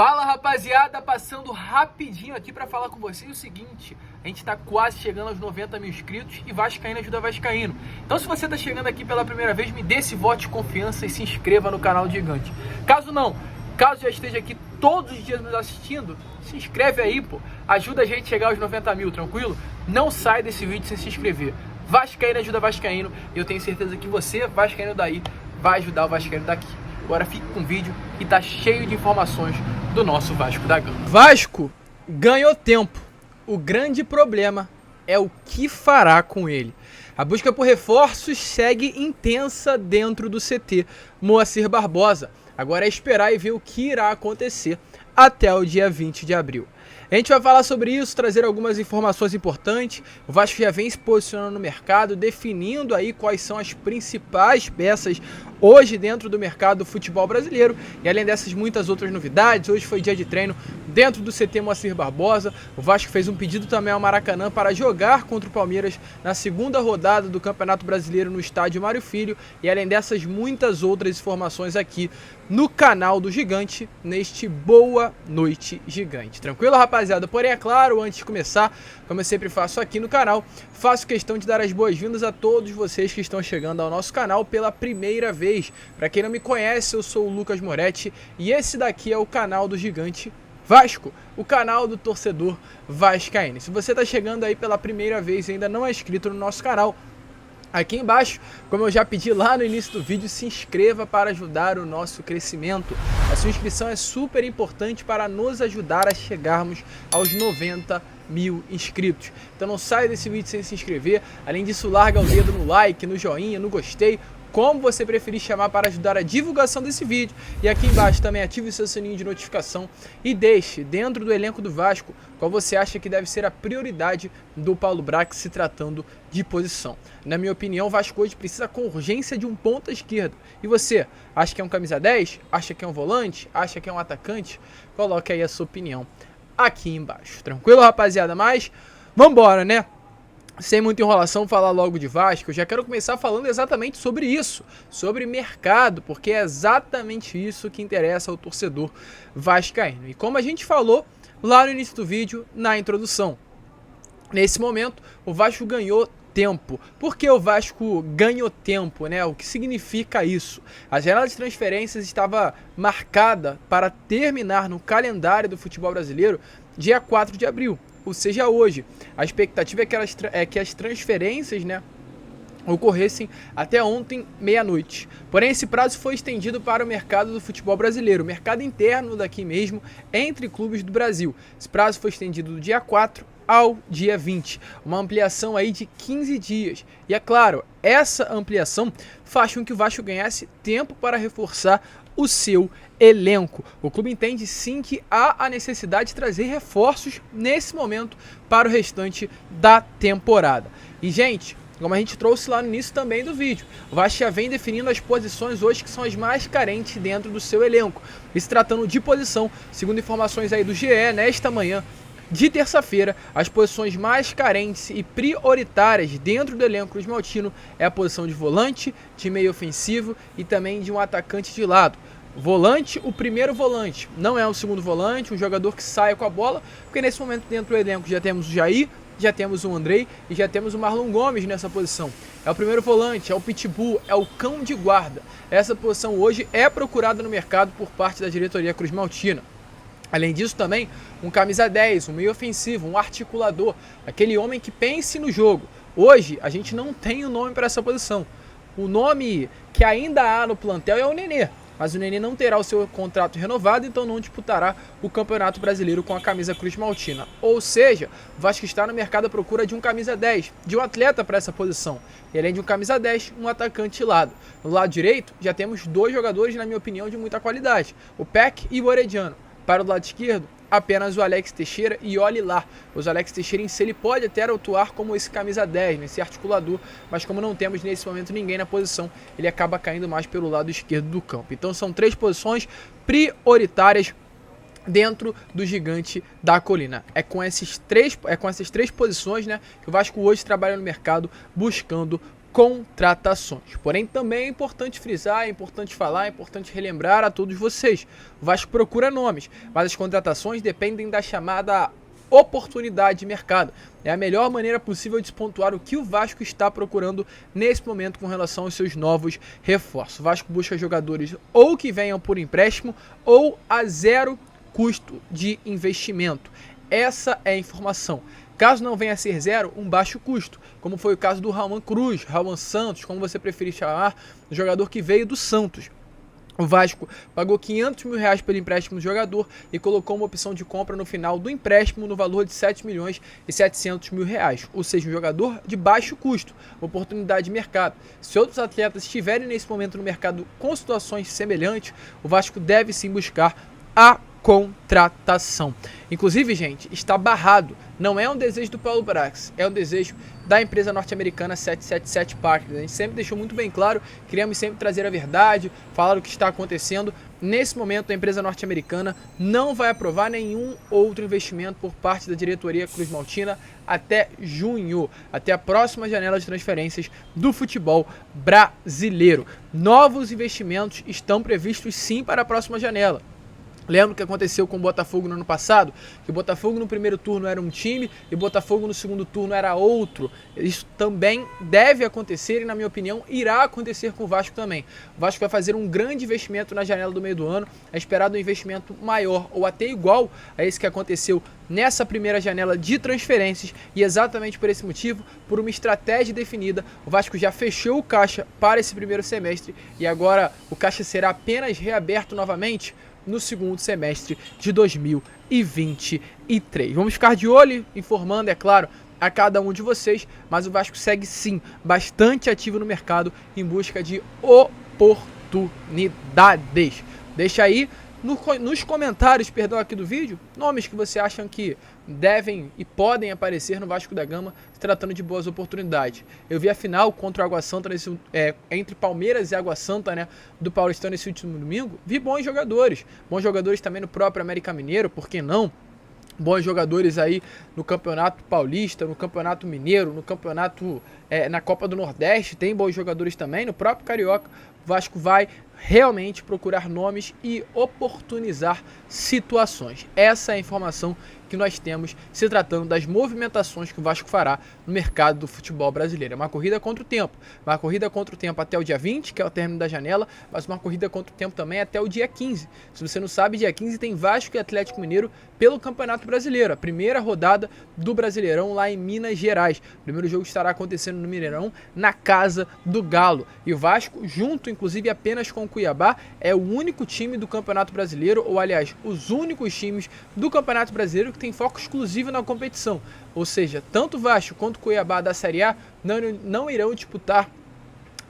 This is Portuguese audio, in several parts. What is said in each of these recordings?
Fala, rapaziada, passando rapidinho aqui pra falar com vocês o seguinte: a gente tá quase chegando aos 90 mil inscritos e Vascaíno ajuda Vascaíno. Então, se você tá chegando aqui pela primeira vez, me dê esse voto de confiança e se inscreva no canal do Gigante. Caso já esteja aqui todos os dias nos assistindo, se inscreve aí, pô. Ajuda a gente a chegar aos 90 mil, tranquilo? Não sai desse vídeo sem se inscrever. Vascaíno ajuda Vascaíno e eu tenho certeza que você, Vascaíno daí, vai ajudar o Vascaíno daqui. Agora fique com o vídeo e tá cheio de informações do nosso Vasco da Gama. Vasco ganhou tempo. O grande problema é o que fará com ele. A busca por reforços segue intensa dentro do CT Moacir Barbosa. Agora é esperar e ver o que irá acontecer até o dia 20 de abril. A gente vai falar sobre isso, trazer algumas informações importantes. O Vasco já vem se posicionando no mercado, definindo aí quais são as principais peças hoje dentro do mercado do futebol brasileiro. E além dessas muitas outras novidades, hoje foi dia de treino dentro do CT Moacir Barbosa. O Vasco fez um pedido também ao Maracanã para jogar contra o Palmeiras na segunda rodada do Campeonato Brasileiro no estádio Mário Filho. E além dessas muitas outras informações aqui no canal do Gigante, neste Boa Noite Gigante. Tranquilo, rapaziada? Porém, é claro, antes de começar, como eu sempre faço aqui no canal, faço questão de dar as boas-vindas a todos vocês que estão chegando ao nosso canal pela primeira vez. Para quem não me conhece, eu sou o Lucas Moretti e esse daqui é o canal do Gigante Vasco, o canal do torcedor vascaíno. Se você está chegando aí pela primeira vez e ainda não é inscrito no nosso canal, aqui embaixo, como eu já pedi lá no início do vídeo, se inscreva para ajudar o nosso crescimento. A sua inscrição é super importante para nos ajudar a chegarmos aos 90 mil inscritos. Então não saia desse vídeo sem se inscrever. Além disso, larga o dedo no like, no joinha, no gostei, como você preferir chamar, para ajudar a divulgação desse vídeo. E aqui embaixo também ative o seu sininho de notificação e deixe dentro do elenco do Vasco qual você acha que deve ser a prioridade do Paulo Brax se tratando de posição. Na minha opinião, o Vasco hoje precisa com urgência de um ponta esquerdo. E você, acha que é um camisa 10? Acha que é um volante? Acha que é um atacante? Coloque aí a sua opinião aqui embaixo. Tranquilo, rapaziada? Mas vambora, né? Sem muita enrolação, falar logo de Vasco. Eu já quero começar falando exatamente sobre isso, sobre mercado, porque é exatamente isso que interessa ao torcedor vascaíno. E como a gente falou lá no início do vídeo, na introdução, nesse momento o Vasco ganhou tempo. Por que o Vasco ganhou tempo, né? O que significa isso? A janela de transferências estava marcada para terminar no calendário do futebol brasileiro dia 4 de abril. Ou seja, hoje. A expectativa é que as transferências, né, ocorressem até ontem, meia-noite. Porém, esse prazo foi estendido para o mercado do futebol brasileiro, o mercado interno daqui mesmo, entre clubes do Brasil. Esse prazo foi estendido do dia 4 ao dia 20, uma ampliação aí de 15 dias. E é claro, essa ampliação faz com que o Vasco ganhasse tempo para reforçar o seu elenco. O clube entende sim que há a necessidade de trazer reforços nesse momento para o restante da temporada. E, gente, como a gente trouxe lá no início também do vídeo, o Vasco já vem definindo as posições hoje que são as mais carentes dentro do seu elenco. E se tratando de posição, segundo informações aí do GE, nesta manhã de terça-feira, as posições mais carentes e prioritárias dentro do elenco cruzmaltino é a posição de volante, de meio ofensivo e também de um atacante de lado. Volante, o primeiro volante, não é o segundo volante, um jogador que saia com a bola, porque nesse momento dentro do elenco já temos o Jair, já temos o Andrei e já temos o Marlon Gomes nessa posição. É o primeiro volante, é o pitbull, é o cão de guarda. Essa posição hoje é procurada no mercado por parte da diretoria cruzmaltina. Além disso também, um camisa 10, um meio ofensivo, um articulador, aquele homem que pense no jogo. Hoje a gente não tem o nome para essa posição. O nome que ainda há no plantel é o Nenê, mas o Nenê não terá o seu contrato renovado, então não disputará o Campeonato Brasileiro com a camisa cruzmaltina. Ou seja, o Vasco está no mercado à procura de um camisa 10, de um atleta para essa posição. E além de um camisa 10, um atacante de lado. No lado direito, já temos dois jogadores, na minha opinião, de muita qualidade, o Peck e o Orediano. Para o lado esquerdo, apenas o Alex Teixeira e olhe lá. O Alex Teixeira em si, ele pode até atuar como esse camisa 10, esse articulador, mas como não temos nesse momento ninguém na posição, ele acaba caindo mais pelo lado esquerdo do campo. Então são três posições prioritárias dentro do Gigante da Colina. É com essas três posições, né, que o Vasco hoje trabalha no mercado buscando contratações. Porém, também é importante frisar, é importante falar, é importante relembrar a todos vocês. O Vasco procura nomes, mas as contratações dependem da chamada oportunidade de mercado. É a melhor maneira possível de se pontuar o que o Vasco está procurando nesse momento com relação aos seus novos reforços. O Vasco busca jogadores ou que venham por empréstimo ou a zero custo de investimento. Essa é a informação. Caso não venha a ser zero, um baixo custo, como foi o caso do Rauan Cruz, Rauan Santos, como você preferir chamar, o jogador que veio do Santos. O Vasco pagou R$500 mil pelo empréstimo do jogador e colocou uma opção de compra no final do empréstimo no valor de R$7.700.000, ou seja, um jogador de baixo custo, oportunidade de mercado. Se outros atletas estiverem nesse momento no mercado com situações semelhantes, o Vasco deve sim buscar a contratação. Inclusive, gente, está barrado. Não é um desejo do Paulo Brax, é um desejo da empresa norte-americana 777 Partners. A gente sempre deixou muito bem claro, queríamos sempre trazer a verdade, falar o que está acontecendo. Nesse momento, a empresa norte-americana não vai aprovar nenhum outro investimento por parte da diretoria Cruz Maltina até junho, até a próxima janela de transferências do futebol brasileiro. Novos investimentos estão previstos sim para a próxima janela. Lembra o que aconteceu com o Botafogo no ano passado? Que o Botafogo no primeiro turno era um time e o Botafogo no segundo turno era outro. Isso também deve acontecer e, na minha opinião, irá acontecer com o Vasco também. O Vasco vai fazer um grande investimento na janela do meio do ano. É esperado um investimento maior ou até igual a esse que aconteceu nessa primeira janela de transferências. E exatamente por esse motivo, por uma estratégia definida, o Vasco já fechou o caixa para esse primeiro semestre e agora o caixa será apenas reaberto novamente no segundo semestre de 2023. Vamos ficar de olho, informando, é claro, a cada um de vocês, mas o Vasco segue sim bastante ativo no mercado em busca de oportunidades. Deixa aí nos comentários, aqui do vídeo, nomes que você acham que devem e podem aparecer no Vasco da Gama, se tratando de boas oportunidades. Eu vi a final contra o Água Santa, entre Palmeiras e Água Santa, né, do Paulistão nesse último domingo. Vi bons jogadores também no próprio América Mineiro, por que não? Bons jogadores aí no Campeonato Paulista, no Campeonato Mineiro, no Campeonato, na Copa do Nordeste, tem bons jogadores também, no próprio Carioca. O Vasco vai realmente procurar nomes e oportunizar situações. Essa é a informação que nós temos se tratando das movimentações que o Vasco fará no mercado do futebol brasileiro. É uma corrida contra o tempo. Uma corrida contra o tempo até o dia 20, que é o término da janela, mas uma corrida contra o tempo também até o dia 15. Se você não sabe, dia 15 tem Vasco e Atlético Mineiro pelo Campeonato Brasileiro. A primeira rodada do Brasileirão lá em Minas Gerais. O primeiro jogo estará acontecendo no Mineirão, na casa do Galo. E o Vasco, junto inclusive apenas com o Cuiabá, é o único time do Campeonato Brasileiro, ou aliás, os únicos times do Campeonato Brasileiro que tem foco exclusivo na competição. Ou seja, tanto o Vasco quanto o Cuiabá da Série A não irão disputar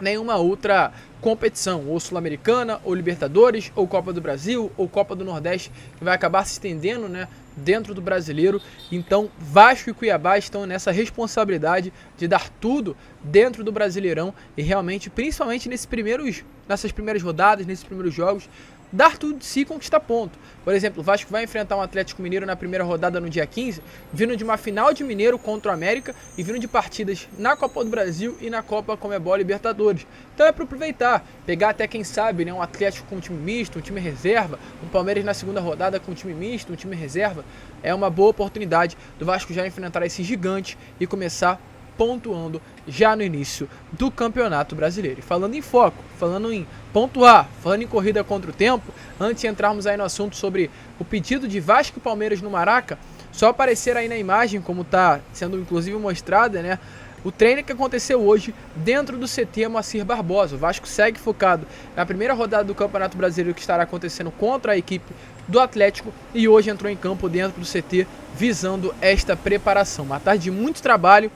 nenhuma outra competição, ou Sul-Americana, ou Libertadores, ou Copa do Brasil, ou Copa do Nordeste, que vai acabar se estendendo, né, dentro do brasileiro. Então, Vasco e Cuiabá estão nessa responsabilidade de dar tudo dentro do Brasileirão e realmente, principalmente nessas primeiras rodadas, nesses primeiros jogos, dar tudo de si e conquistar ponto. Por exemplo, o Vasco vai enfrentar um Atlético Mineiro na primeira rodada no dia 15, vindo de uma final de Mineiro contra o América e vindo de partidas na Copa do Brasil e na Copa Conmebol Libertadores. Então é para aproveitar, pegar até quem sabe, né, um Atlético com um time misto, um time reserva, um Palmeiras na segunda rodada com um time misto, um time reserva. É uma boa oportunidade do Vasco já enfrentar esse gigante e começar pontuando já no início do Campeonato Brasileiro. E falando em foco, falando em pontuar, falando em corrida contra o tempo, antes de entrarmos aí no assunto sobre o pedido de Vasco e Palmeiras no Maraca, só aparecer aí na imagem, como está sendo inclusive mostrada, né, o treino que aconteceu hoje dentro do CT Moacir Barbosa. O Vasco segue focado na primeira rodada do Campeonato Brasileiro que estará acontecendo contra a equipe do Atlético e hoje entrou em campo dentro do CT visando esta preparação. Uma tarde de muito trabalho.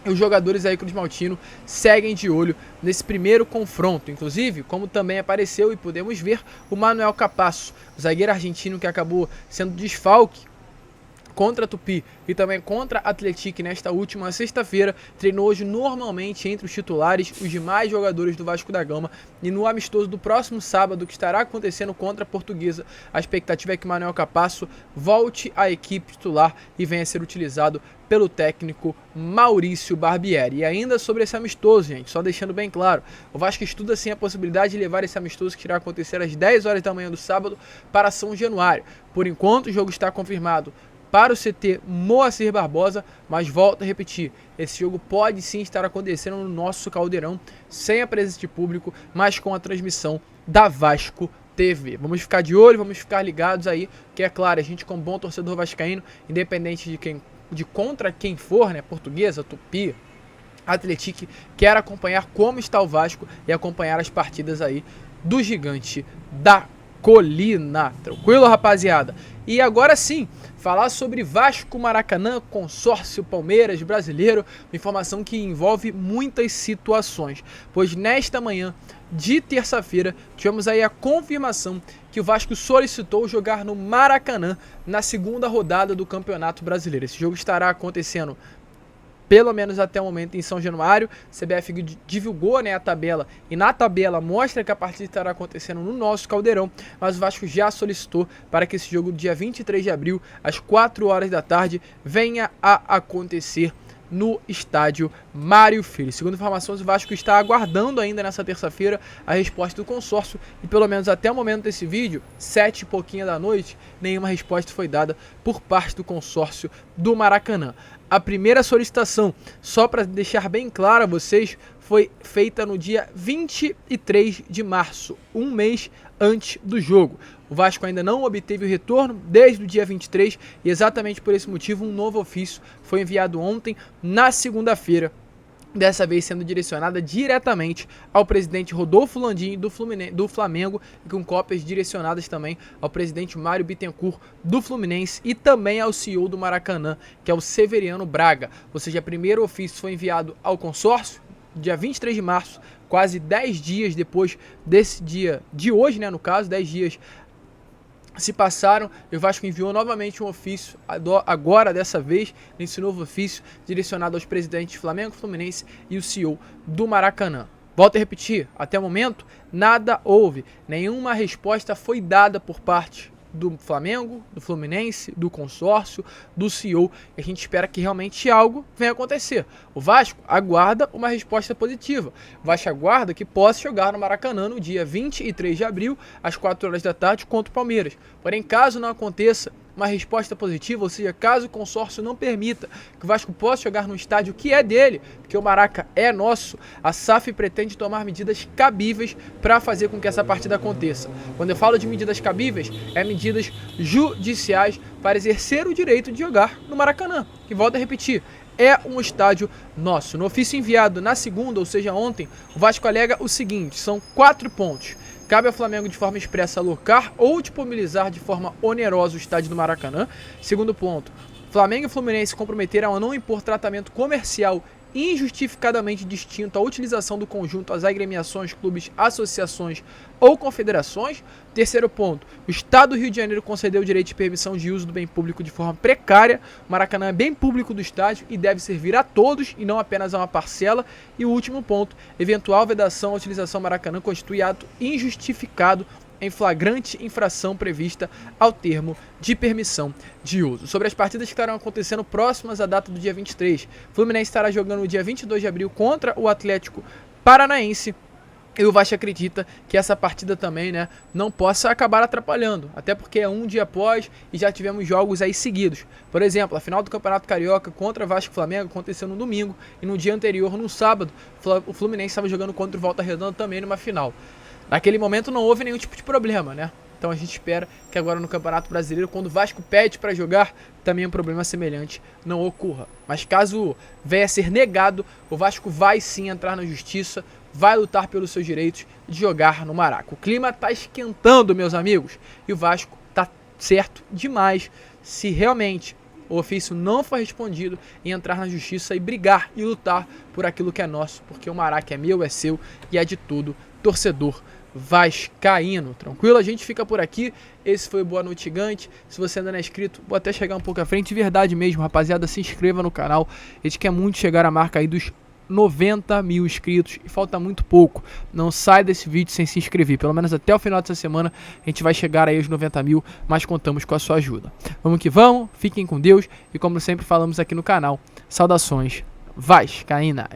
E os jogadores aí Cruz Maltino seguem de olho nesse primeiro confronto. Inclusive, como também apareceu e podemos ver, o Manuel Capasso, o zagueiro argentino que acabou sendo desfalque contra a Tupi e também contra a Atlético nesta última sexta-feira, treinou hoje normalmente entre os titulares os demais jogadores do Vasco da Gama, e no amistoso do próximo sábado, que estará acontecendo contra a Portuguesa, a expectativa é que Manuel Capasso volte à equipe titular e venha a ser utilizado pelo técnico Maurício Barbieri. E ainda sobre esse amistoso, gente, só deixando bem claro, o Vasco estuda sim a possibilidade de levar esse amistoso, que irá acontecer às 10 horas da manhã do sábado, para São Januário. Por enquanto o jogo está confirmado para o CT Moacir Barbosa, mas volto a repetir, esse jogo pode sim estar acontecendo no nosso Caldeirão, sem a presença de público, mas com a transmissão da Vasco TV. Vamos ficar de olho, vamos ficar ligados aí, que é claro, a gente como bom torcedor vascaíno, independente de contra quem for, né, Portuguesa, Tupi, Atlético, quer acompanhar como está o Vasco e acompanhar as partidas aí do Gigante da Colina. Tranquilo, rapaziada? E agora sim, falar sobre Vasco, Maracanã, consórcio Palmeiras, brasileiro, uma informação que envolve muitas situações, pois nesta manhã de terça-feira tivemos aí a confirmação que o Vasco solicitou jogar no Maracanã na segunda rodada do Campeonato Brasileiro. Esse jogo estará acontecendo pelo menos até o momento em São Januário. A CBF divulgou, né, a tabela, e na tabela mostra que a partida estará acontecendo no nosso Caldeirão, mas o Vasco já solicitou para que esse jogo, dia 23 de abril, às 4 horas da tarde, venha a acontecer no estádio Mário Filho. Segundo informações, o Vasco está aguardando ainda nessa terça-feira a resposta do consórcio, e pelo menos até o momento desse vídeo, 7 e pouquinho da noite, nenhuma resposta foi dada por parte do consórcio do Maracanã. A primeira solicitação, só para deixar bem claro a vocês, foi feita no dia 23 de março, um mês antes do jogo. O Vasco ainda não obteve o retorno desde o dia 23 e exatamente por esse motivo um novo ofício foi enviado ontem, na segunda-feira, dessa vez sendo direcionada diretamente ao presidente Rodolfo Landim do Flamengo, e com cópias direcionadas também ao presidente Mário Bittencourt do Fluminense e também ao CEO do Maracanã, que é o Severiano Braga. Ou seja, o primeiro ofício foi enviado ao consórcio dia 23 de março, quase 10 dias depois desse dia de hoje, né, no caso, 10 dias se passaram, e o Vasco enviou novamente um ofício, agora dessa vez, nesse novo ofício, direcionado aos presidentes Flamengo, Fluminense e o CEO do Maracanã. Volto a repetir, até o momento, nada houve, nenhuma resposta foi dada por parte do Flamengo, do Fluminense, do consórcio, do CEO, e a gente espera que realmente algo venha acontecer. O Vasco aguarda uma resposta positiva. O Vasco aguarda que possa jogar no Maracanã no dia 23 de abril, às 4 horas da tarde, contra o Palmeiras. Porém, caso não aconteça uma resposta positiva, ou seja, caso o consórcio não permita que o Vasco possa jogar no estádio que é dele, porque o Maraca é nosso, a SAF pretende tomar medidas cabíveis para fazer com que essa partida aconteça. Quando eu falo de medidas cabíveis, é medidas judiciais para exercer o direito de jogar no Maracanã, que, volto a repetir, é um estádio nosso. No ofício enviado na segunda, ou seja, ontem, o Vasco alega o seguinte: são 4 pontos. Cabe ao Flamengo de forma expressa alocar ou disponibilizar de forma onerosa o estádio do Maracanã. Segundo ponto, Flamengo e Fluminense se comprometeram a não impor tratamento comercial injustificadamente distinto à utilização do conjunto às agremiações, clubes, associações ou confederações. Terceiro ponto, o Estado do Rio de Janeiro concedeu o direito de permissão de uso do bem público de forma precária. O Maracanã é bem público do estádio e deve servir a todos e não apenas a uma parcela. E o último ponto, eventual vedação à utilização do Maracanã constitui ato injustificado em flagrante infração prevista ao termo de permissão de uso. Sobre as partidas que estarão acontecendo próximas à data do dia 23, o Fluminense estará jogando no dia 22 de abril contra o Atlético Paranaense, e o Vasco acredita que essa partida também, né, não possa acabar atrapalhando, até porque é um dia após e já tivemos jogos aí seguidos. Por exemplo, a final do Campeonato Carioca contra Vasco e Flamengo aconteceu no domingo, e no dia anterior, no sábado, o Fluminense estava jogando contra o Volta Redonda também numa final. Naquele momento não houve nenhum tipo de problema, né? Então a gente espera que agora no Campeonato Brasileiro, quando o Vasco pede para jogar, também um problema semelhante não ocorra. Mas caso venha a ser negado, o Vasco vai sim entrar na justiça, vai lutar pelos seus direitos de jogar no Maraca. O clima tá esquentando, meus amigos, e o Vasco tá certo demais se realmente o ofício não for respondido, em entrar na justiça e brigar e lutar por aquilo que é nosso, porque o Maraca é meu, é seu e é de todo torcedor vascaíno, tranquilo? A gente fica por aqui. Esse foi o Boa Noite Gigante. Se você ainda não é inscrito, vou até chegar um pouco à frente. De verdade mesmo, rapaziada, se inscreva no canal. A gente quer muito chegar à marca aí dos 90 mil inscritos e falta muito pouco. Não sai desse vídeo sem se inscrever. Pelo menos até o final dessa semana a gente vai chegar aí aos 90 mil, mas contamos com a sua ajuda. Vamos que vamos, fiquem com Deus e como sempre falamos aqui no canal, saudações vascaínas.